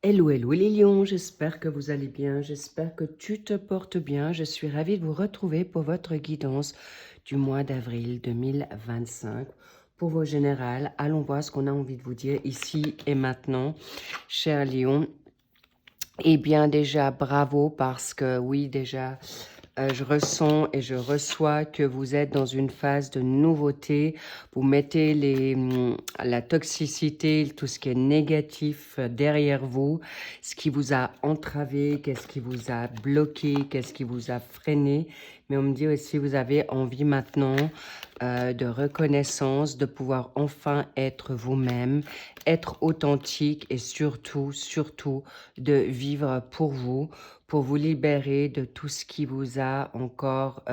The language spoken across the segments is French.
Hello, hello les lions, j'espère que vous allez bien, j'espère que tu te portes bien. Je suis ravie de vous retrouver pour votre guidance du mois d'avril 2025. Pour vos générales, allons voir ce qu'on a envie de vous dire ici et maintenant, chers lions. Eh bien déjà, bravo parce que oui, déjà, je ressens et je reçois que vous êtes dans une phase de nouveauté. Vous mettez la toxicité, tout ce qui est négatif derrière vous, ce qui vous a entravé, qu'est-ce qui vous a bloqué, qu'est-ce qui vous a freiné. Mais on me dit aussi, vous avez envie maintenant de reconnaissance, de pouvoir enfin être vous-même, être authentique et surtout, surtout, de vivre pour vous libérer de tout ce qui vous a encore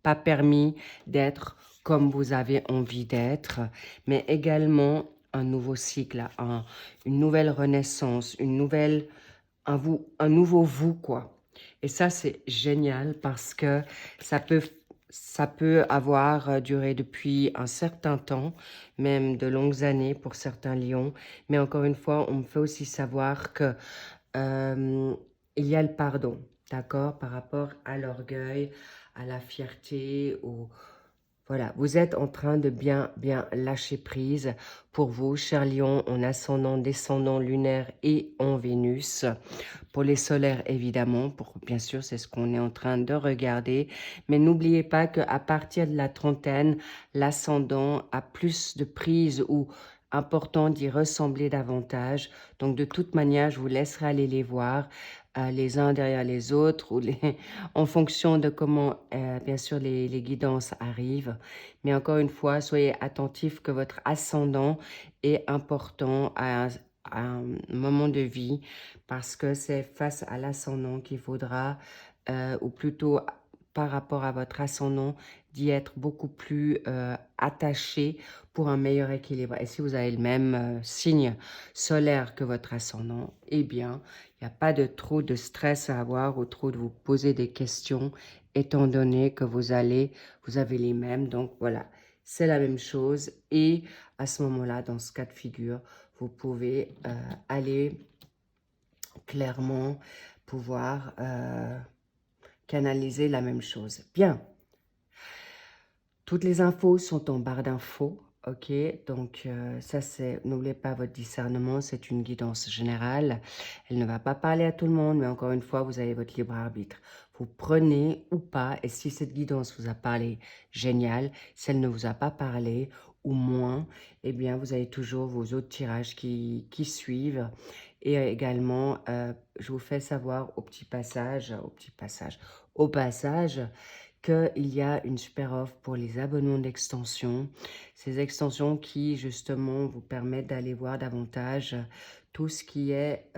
pas permis d'être comme vous avez envie d'être, mais également un nouveau cycle, une nouvelle renaissance, un nouveau vous, quoi. Et ça, c'est génial parce que ça peut, ça peut avoir duré depuis un certain temps, même de longues années pour certains lions. Mais encore une fois, on me fait aussi savoir que euh, il y a le pardon, d'accord, par rapport à l'orgueil, à la fierté, voilà, vous êtes en train de bien lâcher prise pour vous, chers lions, en ascendant, descendant lunaire et en Vénus. Pour les solaires, évidemment, bien sûr, c'est ce qu'on est en train de regarder. Mais n'oubliez pas qu'à partir de la trentaine, l'ascendant a plus de prise ou important d'y ressembler davantage. Donc, de toute manière, je vous laisserai aller les voir les uns derrière les autres ou en fonction de comment, bien sûr, les guidances arrivent. Mais encore une fois, soyez attentifs que votre ascendant est important à un moment de vie parce que c'est face à l'ascendant qu'il faudra, ou plutôt par rapport à votre ascendant, d'y être beaucoup plus attaché pour un meilleur équilibre. Et si vous avez le même signe solaire que votre ascendant, eh bien, il n'y a pas de trop de stress à avoir ou trop de vous poser des questions, étant donné que vous avez les mêmes. Donc voilà, c'est la même chose. Et à ce moment-là, dans ce cas de figure, vous pouvez aller clairement pouvoir canaliser la même chose. Bien, toutes les infos sont en barre d'infos, ok? Donc ça c'est, n'oubliez pas votre discernement, c'est une guidance générale. Elle ne va pas parler à tout le monde, mais encore une fois, vous avez votre libre arbitre. Vous prenez ou pas, et si cette guidance vous a parlé, génial. Si elle ne vous a pas parlé, ou moins, eh bien vous avez toujours vos autres tirages qui suivent. Et également, je vous fais savoir au passage, qu'il y a une super offre pour les abonnements d'extension. Ces extensions qui, justement, vous permettent d'aller voir davantage tout ce qui est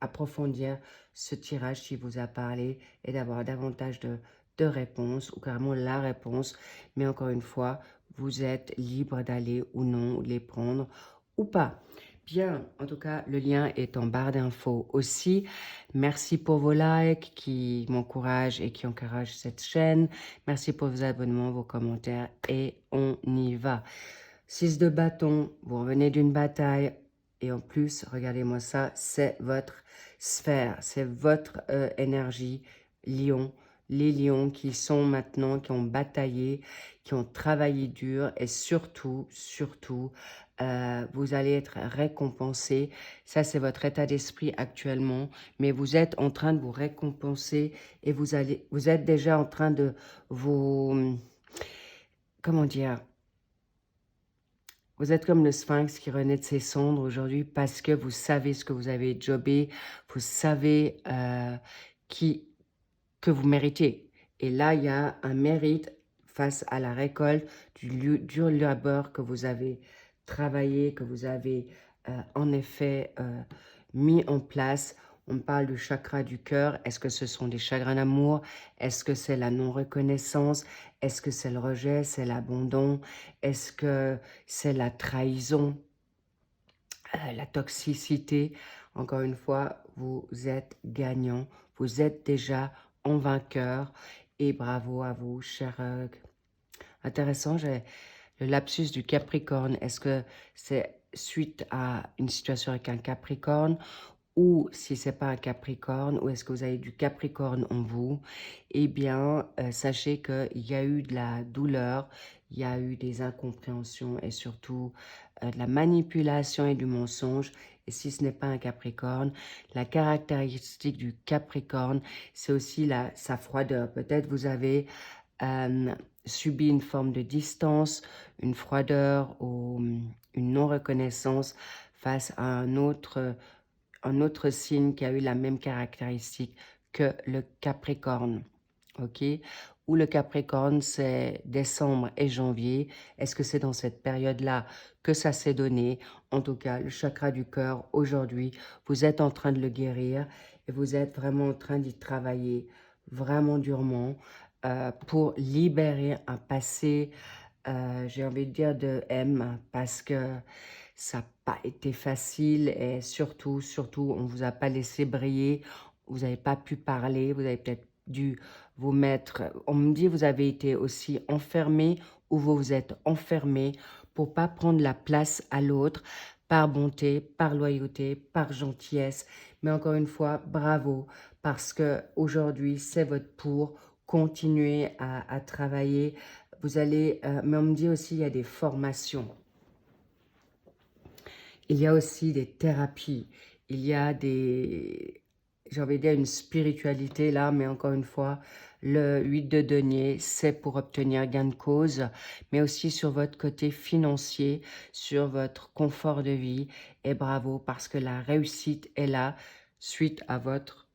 approfondir ce tirage qui vous a parlé et d'avoir davantage de réponses ou carrément la réponse. Mais encore une fois, vous êtes libre d'aller ou non les prendre ou pas. Bien, en tout cas, le lien est en barre d'infos aussi. Merci pour vos likes qui m'encouragent et qui encouragent cette chaîne. Merci pour vos abonnements, vos commentaires et on y va. 6 de bâton, vous revenez d'une bataille et en plus, regardez-moi ça, c'est votre sphère, c'est votre énergie, lion. Les lions qui sont maintenant, qui ont bataillé, qui ont travaillé dur et surtout, vous allez être récompensé. Ça, c'est votre état d'esprit actuellement, mais vous êtes en train de vous récompenser et vous êtes déjà en train de vous, comment dire, vous êtes comme le sphinx qui renaît de ses cendres aujourd'hui parce que vous savez ce que vous avez jobé, vous savez que vous méritez. Et là, il y a un mérite face à la récolte du labeur que vous avez travaillé, que vous avez en effet mis en place. On parle du chakra du cœur. Est-ce que ce sont des chagrins d'amour? Est-ce que c'est la non-reconnaissance? Est-ce que c'est le rejet? C'est l'abandon? Est-ce que c'est la trahison? La toxicité? Encore une fois, vous êtes gagnant. Vous êtes déjà en vainqueur. Et bravo à vous, cher intéressant, j'ai le lapsus du Capricorne. Est-ce que c'est suite à une situation avec un Capricorne, ou si ce n'est pas un Capricorne, ou est-ce que vous avez du Capricorne en vous, eh bien, sachez qu'il y a eu de la douleur, il y a eu des incompréhensions et surtout de la manipulation et du mensonge. Et si ce n'est pas un Capricorne, la caractéristique du Capricorne, c'est aussi sa froideur. Peut-être vous avez subi une forme de distance, une froideur ou une non-reconnaissance face à un autre signe qui a eu la même caractéristique que le Capricorne, ok? Où le Capricorne, c'est décembre et janvier. Est-ce que c'est dans cette période-là que ça s'est donné? En tout cas, le chakra du cœur, aujourd'hui, vous êtes en train de le guérir et vous êtes vraiment en train d'y travailler vraiment durement pour libérer un passé, j'ai envie de dire de M, parce que ça n'a pas été facile et surtout, on ne vous a pas laissé briller, vous n'avez pas pu parler, vous avez peut-être dû vous mettre, on me dit vous avez été aussi enfermé ou vous vous êtes enfermé pour pas prendre la place à l'autre par bonté, par loyauté, par gentillesse. Mais encore une fois, bravo, parce que aujourd'hui c'est votre pour continuer à travailler. Vous allez, mais on me dit aussi il y a des formations. Il y a aussi des thérapies, il y a des, j'ai envie de dire une spiritualité là, mais encore une fois, le 8 de denier, c'est pour obtenir gain de cause, mais aussi sur votre côté financier, sur votre confort de vie. Et bravo, parce que la réussite est là suite à votre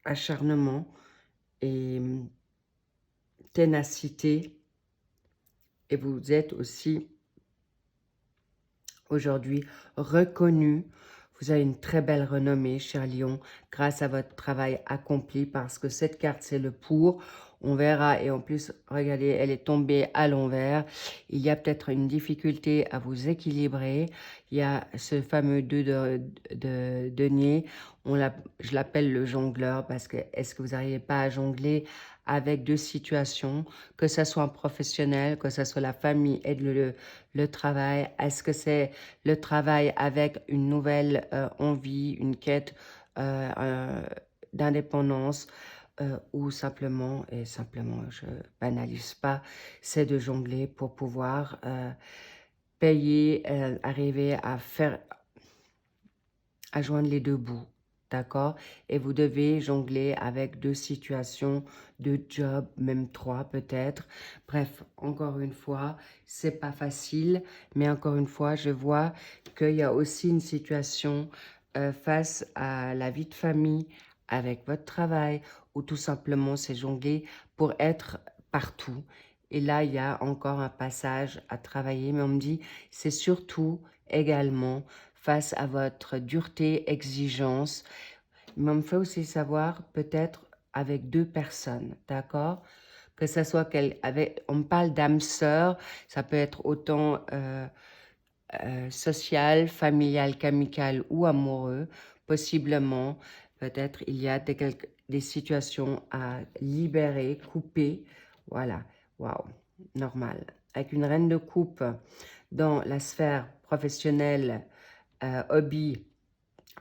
acharnement et ténacité. Et vous êtes aussi aujourd'hui reconnu. Vous avez une très belle renommée, cher Lion, grâce à votre travail accompli, parce que cette carte, c'est le pour. On verra, et en plus, regardez, elle est tombée à l'envers. Il y a peut-être une difficulté à vous équilibrer. Il y a ce fameux 2 de denier. Je l'appelle le jongleur, parce que est-ce que vous n'arrivez pas à jongler avec deux situations, que ce soit un professionnel, que ce soit la famille et le travail? Est-ce que c'est le travail avec une nouvelle envie, une quête d'indépendance ou simplement, et simplement, je banalise pas, c'est de jongler pour pouvoir payer, arriver à joindre les deux bouts. D'accord? Et vous devez jongler avec deux situations, deux jobs, même trois peut-être. Bref, encore une fois, c'est pas facile. Mais encore une fois, je vois qu'il y a aussi une situation face à la vie de famille, avec votre travail, ou tout simplement c'est jongler pour être partout. Et là, il y a encore un passage à travailler. Mais on me dit, c'est surtout également face à votre dureté, exigence. Mais on me fait aussi savoir, peut-être avec deux personnes, d'accord? Que ce soit on me parle d'âme sœur, ça peut être autant social, familial, qu'amical ou amoureux, possiblement. Peut-être il y a des situations à libérer, couper. Voilà, waouh, normal. Avec une reine de coupe dans la sphère professionnelle, hobby,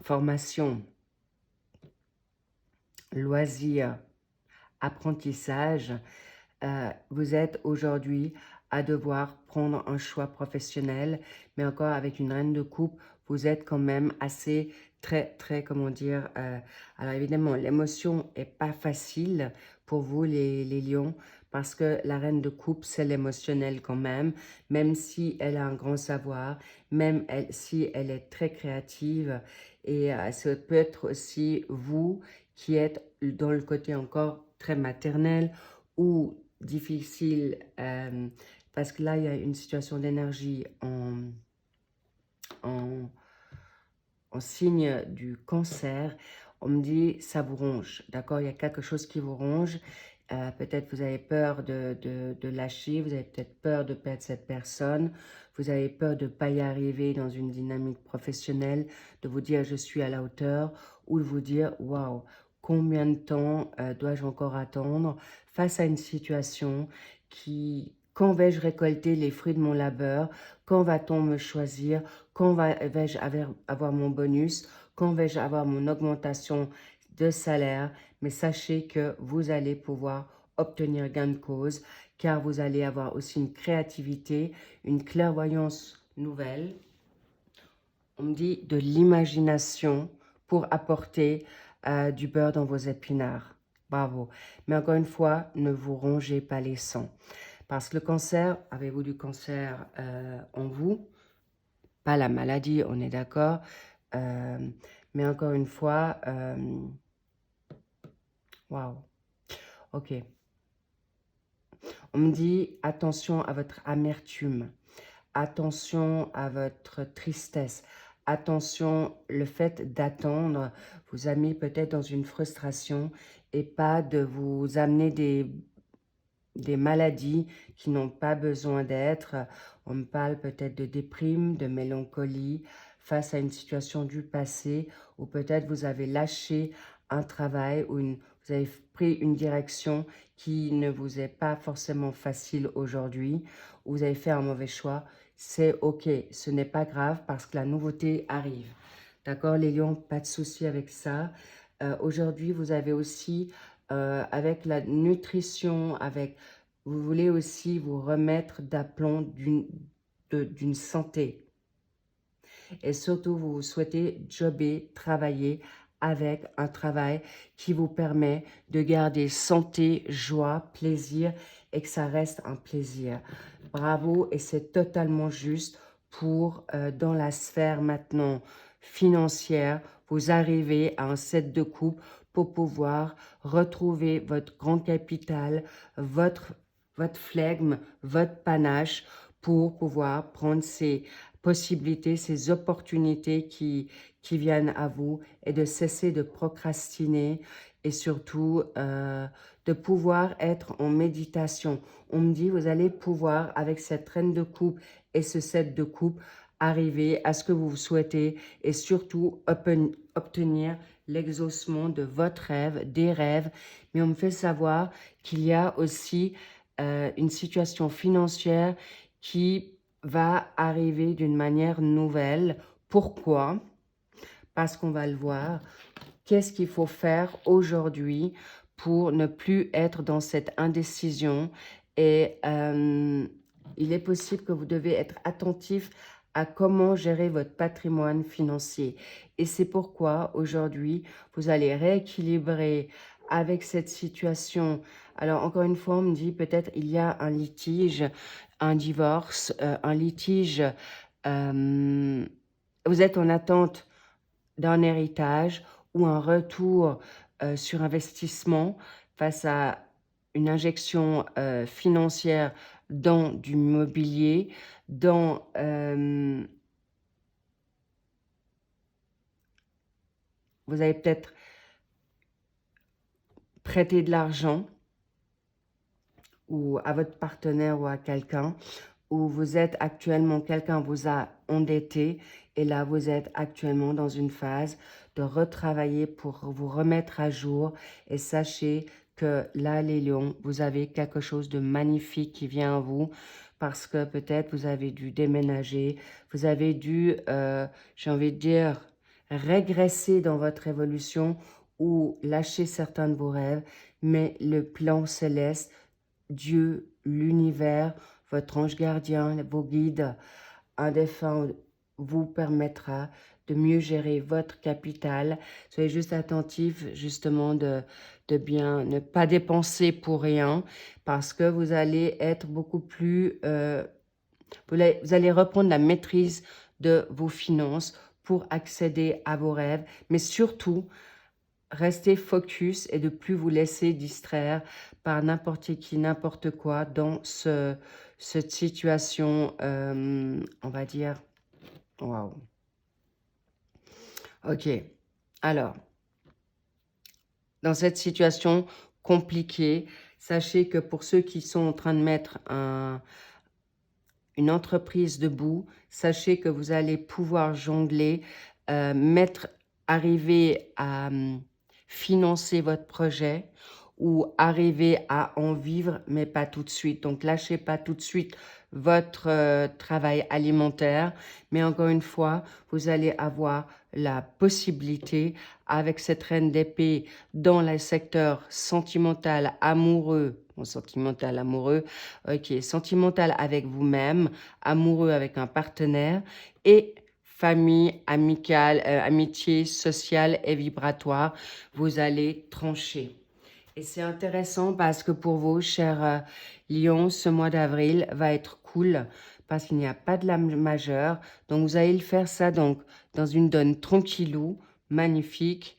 formation, loisirs, apprentissage, vous êtes aujourd'hui à devoir prendre un choix professionnel, mais encore avec une reine de coupe, vous êtes quand même assez très, comment dire, alors évidemment, l'émotion est pas facile pour vous, les lions, parce que la reine de coupe, c'est l'émotionnel quand même si elle a un grand savoir, si elle est très créative, et ça peut être aussi vous qui êtes dans le côté encore très maternel ou difficile, parce que là, il y a une situation d'énergie en, en signe du cancer. On me dit, ça vous ronge, d'accord? Il y a quelque chose qui vous ronge. Peut-être vous avez peur de lâcher, vous avez peut-être peur de perdre cette personne, vous avez peur de ne pas y arriver dans une dynamique professionnelle, de vous dire je suis à la hauteur, ou de vous dire waouh, combien de temps dois-je encore attendre face à une situation qui Quand vais-je récolter les fruits de mon labeur? Quand va-t-on me choisir? Quand vais-je avoir mon bonus? Quand vais-je avoir mon augmentation de salaire? Mais sachez que vous allez pouvoir obtenir gain de cause, car vous allez avoir aussi une créativité, une clairvoyance nouvelle. On me dit de l'imagination pour apporter du beurre dans vos épinards. Bravo. Mais encore une fois, ne vous rongez pas les sangs. Parce que le cancer, avez-vous du cancer en vous? Pas la maladie, on est d'accord. Mais encore une fois, waouh. Ok. On me dit attention à votre amertume. Attention à votre tristesse. Attention, le fait d'attendre vous a mis peut-être dans une frustration et pas de vous amener des maladies qui n'ont pas besoin d'être. On me parle peut-être de déprime, de mélancolie face à une situation du passé ou peut-être vous avez lâché un travail ou vous avez pris une direction qui ne vous est pas forcément facile aujourd'hui ou vous avez fait un mauvais choix. C'est ok, ce n'est pas grave parce que la nouveauté arrive. D'accord les lions, pas de souci avec ça. Aujourd'hui, vous avez aussi, avec la nutrition, vous voulez aussi vous remettre d'aplomb d'une santé. Et surtout, vous souhaitez jobber, travailler avec un travail qui vous permet de garder santé, joie, plaisir et que ça reste un plaisir. Bravo et c'est totalement juste pour, dans la sphère maintenant financière, vous arrivez à un set de coupe pour pouvoir retrouver votre grand capital, votre flegme, votre panache pour pouvoir prendre ces possibilités, ces opportunités qui viennent à vous et de cesser de procrastiner et surtout de pouvoir être en méditation. On me dit, vous allez pouvoir, avec cette reine de coupe et ce set de coupe, arriver à ce que vous souhaitez et surtout obtenir l'exaucement de votre rêve, des rêves. Mais on me fait savoir qu'il y a aussi une situation financière qui va arriver d'une manière nouvelle. Pourquoi? Parce qu'on va le voir. Qu'est-ce qu'il faut faire aujourd'hui pour ne plus être dans cette indécision? Et il est possible que vous devez être attentif à comment gérer votre patrimoine financier. Et c'est pourquoi aujourd'hui, vous allez rééquilibrer avec cette situation. Alors, encore une fois, on me dit peut-être il y a un litige, un divorce, un litige. Vous êtes en attente d'un héritage ou un retour sur investissement face à une injection financière dans du mobilier, dans vous avez peut-être prêté de l'argent ou à votre partenaire ou à quelqu'un, où vous êtes actuellement, quelqu'un vous a endetté et là vous êtes actuellement dans une phase de retravailler pour vous remettre à jour et sachez que là les lions, vous avez quelque chose de magnifique qui vient à vous parce que peut-être vous avez dû déménager, vous avez dû, j'ai envie de dire, régresser dans votre évolution ou lâcher certains de vos rêves, mais le plan céleste, Dieu, l'univers, votre ange gardien, vos guides, un défunt vous permettra de mieux gérer votre capital. Soyez juste attentifs justement de bien ne pas dépenser pour rien parce que vous allez être beaucoup plus... vous allez reprendre la maîtrise de vos finances pour accéder à vos rêves, mais surtout, restez focus et de plus vous laisser distraire par n'importe qui, n'importe quoi dans cette situation, on va dire, waouh. Ok, alors, dans cette situation compliquée, sachez que pour ceux qui sont en train de mettre une entreprise debout, sachez que vous allez pouvoir jongler, arriver à financer votre projet ou arriver à en vivre, mais pas tout de suite. Donc, lâchez pas tout de suite votre travail alimentaire, mais encore une fois, vous allez avoir la possibilité, avec cette reine d'épée, dans le secteur sentimental, amoureux, bon, sentimental, amoureux, ok, sentimental avec vous-même, amoureux avec un partenaire, et famille, amicale, amitié, sociale et vibratoire, vous allez trancher. Et c'est intéressant parce que pour vous, chers Lions, ce mois d'avril va être cool parce qu'il n'y a pas de lame majeure. Donc, vous allez le faire ça donc dans une donne tranquillou, magnifique.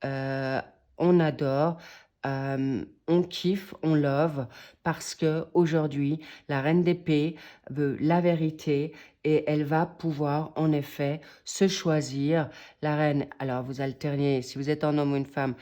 Euh, on adore, on kiffe, on love parce que aujourd'hui, la reine d'épée veut la vérité et elle va pouvoir en effet se choisir. La reine, alors vous alternez, si vous êtes un homme ou une femme,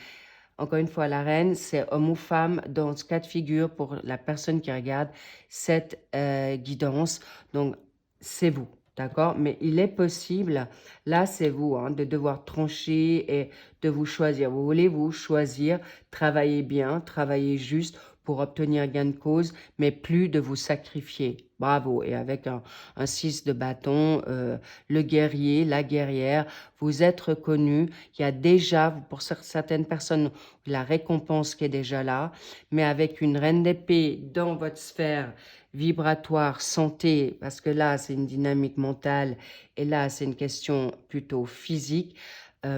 encore une fois, la reine, c'est homme ou femme dans ce cas de figure pour la personne qui regarde cette guidance. Donc, c'est vous, d'accord? Mais il est possible, là, c'est vous, hein, de devoir trancher et de vous choisir. Vous voulez vous choisir, travailler bien, travailler juste pour obtenir gain de cause, mais plus de vous sacrifier. Bravo. Et avec un 6 de bâton, le guerrier, la guerrière, vous êtes reconnu. Il y a déjà, pour certaines personnes, la récompense qui est déjà là, mais avec une reine d'épée dans votre sphère vibratoire, santé, parce que là, c'est une dynamique mentale, et là, c'est une question plutôt physique,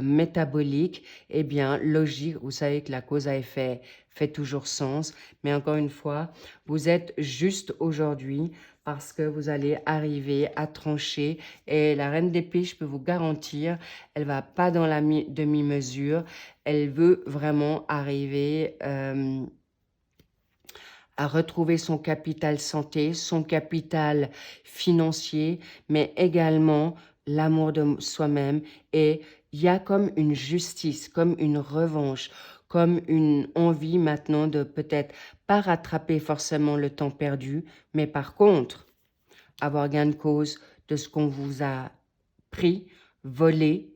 métabolique, eh bien, logique, vous savez que la cause à effet fait toujours sens, mais encore une fois, vous êtes juste aujourd'hui parce que vous allez arriver à trancher, et la reine d'épée, je peux vous garantir, elle va pas dans la demi-mesure, elle veut vraiment arriver à retrouver son capital santé, son capital financier, mais également l'amour de soi-même. Et il y a comme une justice, comme une revanche, comme une envie maintenant de peut-être pas rattraper forcément le temps perdu, mais par contre, avoir gain de cause de ce qu'on vous a pris, volé,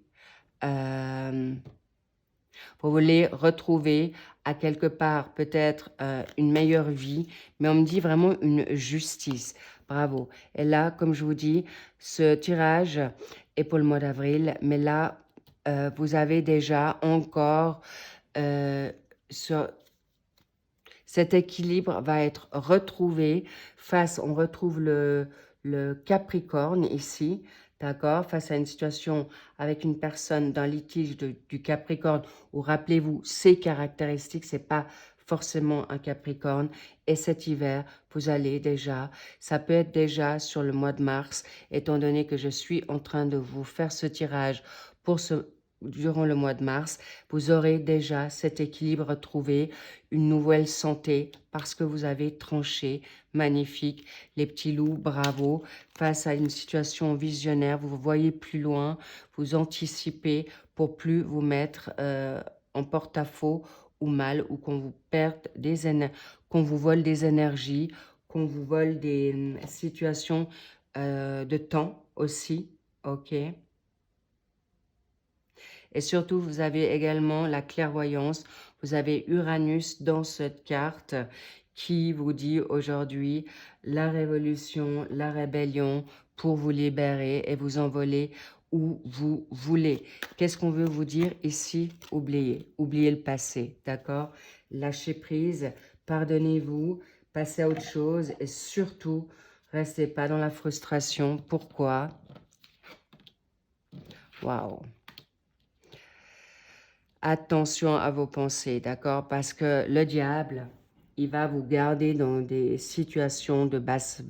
vous voulez retrouver à quelque part peut-être une meilleure vie, mais on me dit vraiment une justice. Bravo. Et là, comme je vous dis, ce tirage est pour le mois d'avril, mais là, vous avez déjà encore ce, cet équilibre va être retrouvé face, on retrouve le Capricorne ici, d'accord, face à une situation avec une personne dans litige du Capricorne, où rappelez-vous, ses caractéristiques, c'est pas forcément un Capricorne, et cet hiver, vous allez déjà, ça peut être déjà sur le mois de mars, étant donné que je suis en train de vous faire ce tirage pour durant le mois de mars, vous aurez déjà cet équilibre retrouvé, une nouvelle santé parce que vous avez tranché. Magnifique, les petits loups, bravo. Face à une situation visionnaire, vous voyez plus loin, vous anticipez pour plus vous mettre en porte-à-faux ou mal, ou qu'on vous perde des qu'on vous vole des énergies, qu'on vous vole des situations de temps aussi, ok? Et surtout, vous avez également la clairvoyance. Vous avez Uranus dans cette carte qui vous dit aujourd'hui la révolution, la rébellion pour vous libérer et vous envoler où vous voulez. Qu'est-ce qu'on veut vous dire ici? Oubliez. Oubliez le passé, d'accord? Lâchez prise, pardonnez-vous, passez à autre chose et surtout, restez pas dans la frustration. Pourquoi? Waouh! Attention à vos pensées, d'accord? Parce que le diable, il va vous garder dans des situations de basse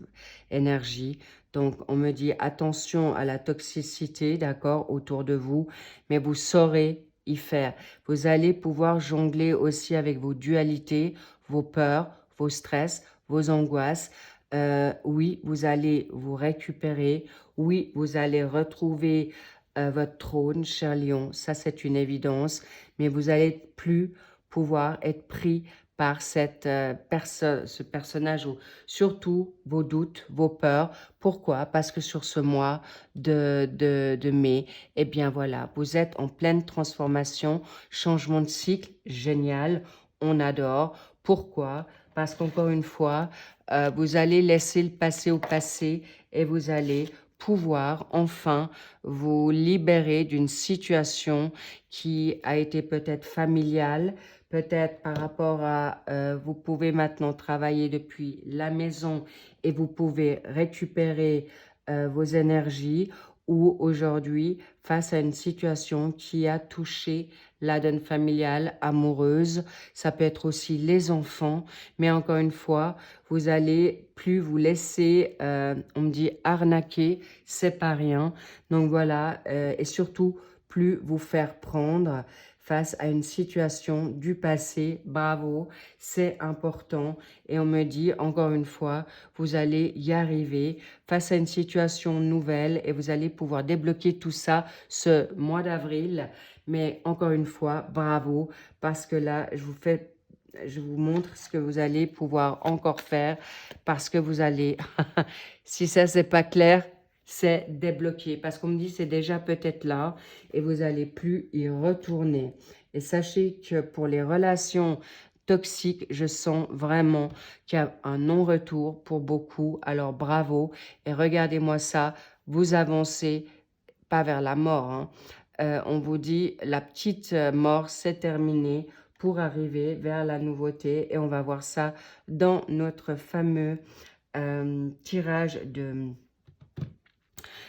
énergie. Donc, on me dit attention à la toxicité, d'accord, autour de vous, mais vous saurez y faire. Vous allez pouvoir jongler aussi avec vos dualités, vos peurs, vos stress, vos angoisses. Oui, vous allez vous récupérer. Oui, vous allez retrouver votre trône, cher lion. Ça, c'est une évidence. Mais vous allez plus pouvoir être pris par cette ce personnage, ou surtout vos doutes, vos peurs. Pourquoi? Parce que sur ce mois de mai, eh bien voilà, vous êtes en pleine transformation, changement de cycle, génial. on adore. Pourquoi? Parce qu'encore une fois, vous allez laisser le passé au passé et vous allez pouvoir enfin vous libérer d'une situation qui a été peut-être familiale, peut-être par rapport à vous pouvez maintenant travailler depuis la maison et vous pouvez récupérer vos énergies, ou aujourd'hui face à une situation qui a touché la donne familiale, amoureuse. Ça peut être aussi les enfants, mais encore une fois, vous allez plus vous laisser, on me dit arnaquer, c'est pas rien. Donc voilà, et surtout plus vous faire prendre face à une situation du passé. Bravo, c'est important. Et on me dit encore une fois, vous allez y arriver face à une situation nouvelle et vous allez pouvoir débloquer tout ça ce mois d'avril. Mais encore une fois, bravo, parce que là, je vous montre ce que vous allez pouvoir encore faire, parce que vous allez, si ça c'est pas clair, c'est débloqué, parce qu'on me dit c'est déjà peut-être là et vous allez plus y retourner. Et sachez que pour les relations toxiques, je sens vraiment qu'il y a un non-retour pour beaucoup. Alors bravo et regardez-moi ça, vous avancez pas vers la mort, hein. On vous dit la petite mort, c'est terminé pour arriver vers la nouveauté. Et on va voir ça dans notre fameux tirage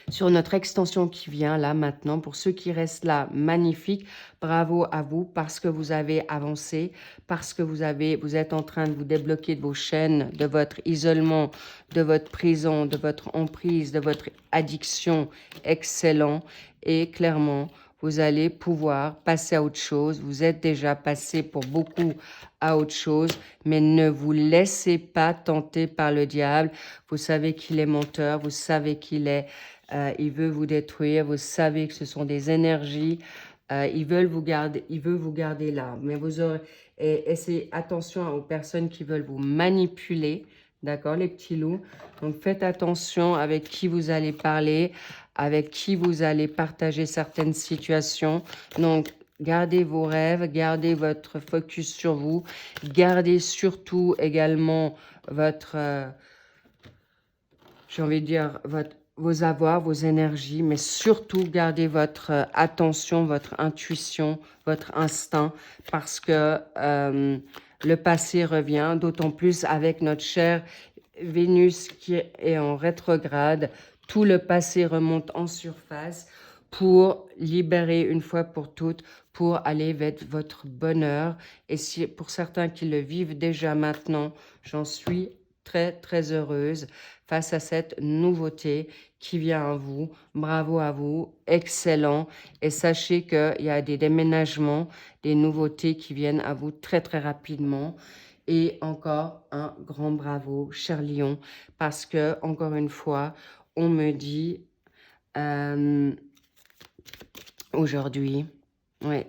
sur notre extension qui vient là maintenant. Pour ceux qui restent là, magnifique. Bravo à vous parce que vous avez avancé, parce que vous êtes en train de vous débloquer de vos chaînes, de votre isolement, de votre prison, de votre emprise, de votre addiction. Excellent. Et clairement, vous allez pouvoir passer à autre chose. Vous êtes déjà passé pour beaucoup à autre chose, mais ne vous laissez pas tenter par le diable. Vous savez qu'il est menteur, vous savez qu'il est... il veut vous détruire, vous savez que ce sont des énergies, il veut vous garder là. Mais vous aurez, et c'est attention aux personnes qui veulent vous manipuler, d'accord les petits loups. Donc faites attention avec qui vous allez parler, avec qui vous allez partager certaines situations. Donc gardez vos rêves, gardez votre focus sur vous, gardez surtout également votre... j'ai envie de dire, vos avoirs, vos énergies, mais surtout gardez votre attention, votre intuition, votre instinct, parce que le passé revient, d'autant plus avec notre chère Vénus qui est en rétrograde. Tout le passé remonte en surface pour libérer une fois pour toutes, pour aller vers votre bonheur. Et si, pour certains qui le vivent déjà maintenant, j'en suis très, très heureuse face à cette nouveauté qui vient à vous. Bravo à vous, excellent. Et sachez qu'il y a des déménagements, des nouveautés qui viennent à vous très, très rapidement. Et encore un grand bravo, cher Lion, parce que, encore une fois, on me dit aujourd'hui, ouais,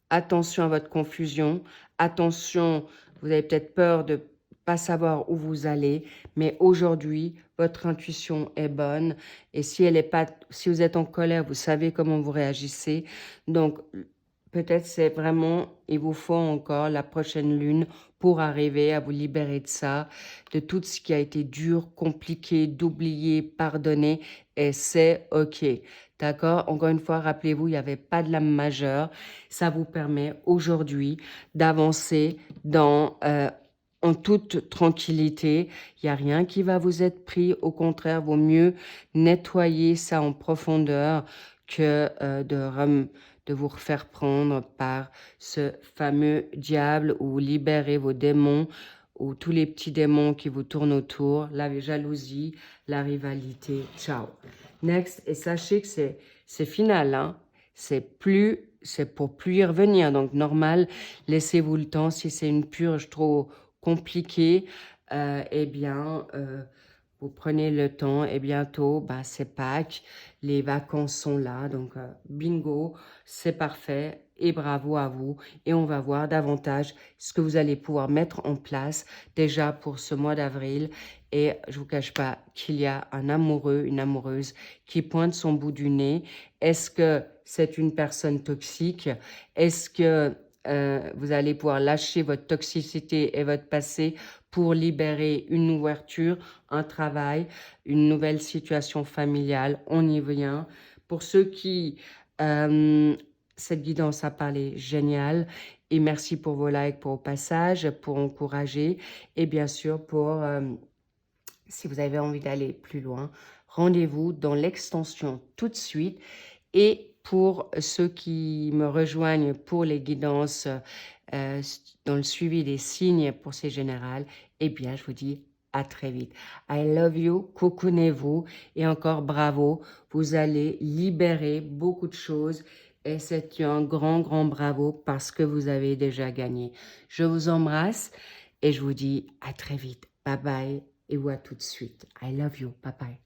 attention à votre confusion, attention, vous avez peut-être peur de pas savoir où vous allez, mais aujourd'hui, votre intuition est bonne. Et si elle est pas, si vous êtes en colère, vous savez comment vous réagissez. Donc, peut-être c'est vraiment, il vous faut encore la prochaine lune pour arriver à vous libérer de ça, de tout ce qui a été dur, compliqué, d'oublier, pardonner, et c'est OK. D'accord? Encore une fois, rappelez-vous, il n'y avait pas de lame majeure. Ça vous permet aujourd'hui d'avancer en toute tranquillité. Il n'y a rien qui va vous être pris. Au contraire, vaut mieux nettoyer ça en profondeur que de vous refaire prendre par ce fameux diable, ou libérer vos démons, ou tous les petits démons qui vous tournent autour, la jalousie, la rivalité. Ciao. Next, et sachez que c'est final, hein. C'est pour plus y revenir. Donc normal, laissez-vous le temps. Si c'est une purge trop compliquée, eh bien, vous prenez le temps et bientôt, bah, c'est Pâques, les vacances sont là, donc bingo, c'est parfait et bravo à vous. Et on va voir davantage ce que vous allez pouvoir mettre en place déjà pour ce mois d'avril. Et je vous cache pas qu'il y a un amoureux, une amoureuse qui pointe son bout du nez. Est-ce que c'est une personne toxique? Est-ce que vous allez pouvoir lâcher votre toxicité et votre passé pour libérer une ouverture, un travail, une nouvelle situation familiale. On y vient. Pour ceux qui... cette guidance a parlé génial. Et merci pour vos likes, pour vos passages, pour encourager. Et bien sûr, pour... si vous avez envie d'aller plus loin, rendez-vous dans l'extension tout de suite. Et pour ceux qui me rejoignent pour les guidances dans le suivi des signes pour ces générales, eh bien, je vous dis à très vite. I love you, cocoonez-vous et encore bravo. Vous allez libérer beaucoup de choses et c'est un grand, grand bravo parce que vous avez déjà gagné. Je vous embrasse et je vous dis à très vite. Bye bye et ou à tout de suite. I love you. Bye bye.